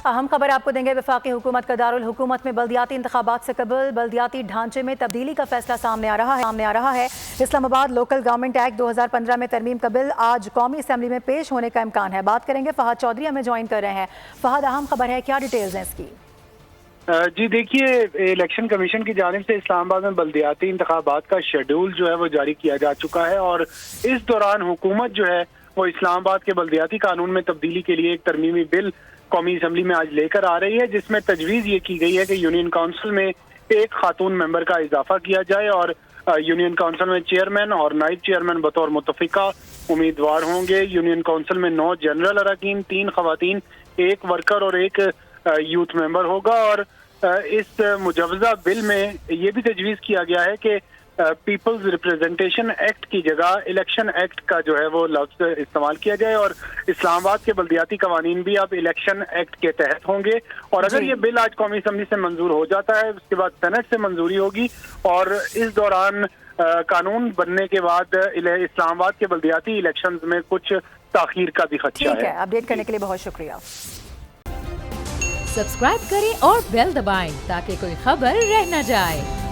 اہم خبر آپ کو دیں گے، وفاقی حکومت کا دارالحکومت میں بلدیاتی انتخابات سے قبل بلدیاتی ڈھانچے میں تبدیلی کا فیصلہ سامنے آ رہا ہے۔ اسلام آباد لوکل گورنمنٹ ایکٹ 2015 میں ترمیم کا بل آج قومی اسمبلی میں پیش ہونے کا امکان ہے۔ بات کریں گے، فہد چودھری ہمیں جوائن کر رہے ہیں۔ فہد، اہم خبر ہے، کیا ڈیٹیلز ہیں اس کی؟ جی دیکھیے، الیکشن کمیشن کی جانب سے اسلام آباد میں بلدیاتی انتخابات کا شیڈول جو ہے وہ جاری کیا جا چکا ہے، اور اس دوران حکومت جو ہے وہ اسلام آباد کے بلدیاتی قانون میں تبدیلی کے لیے ایک ترمیمی بل قومی اسمبلی میں آج لے کر آ رہی ہے، جس میں تجویز یہ کی گئی ہے کہ یونین کونسل میں ایک خاتون ممبر کا اضافہ کیا جائے، اور یونین کونسل میں چیئرمین اور نائب چیئرمین بطور متفقہ امیدوار ہوں گے۔ یونین کونسل میں 9 جنرل اراکین، 3 خواتین، 1 ورکر اور 1 یوتھ ممبر ہوگا، اور اس مجوزہ بل میں یہ بھی تجویز کیا گیا ہے کہ پیپلز ریپریزنٹیشن ایکٹ کی جگہ الیکشن ایکٹ کا جو ہے وہ لفظ استعمال کیا جائے، اور اسلام آباد کے بلدیاتی قوانین بھی اب الیکشن ایکٹ کے تحت ہوں گے۔ اور اگر یہ بل آج قومی اسمبلی سے منظور ہو جاتا ہے، اس کے بعد سینٹ سے منظوری ہوگی، اور اس دوران قانون بننے کے بعد اسلام آباد کے بلدیاتی الیکشنز میں کچھ تاخیر کا بھی خدشہ ہے۔ ٹھیک ہے، اپڈیٹ کرنے کے لیے بہت شکریہ۔ سبسکرائب کریں اور بیل دبائیں تاکہ کوئی خبر رہ نہ جائے۔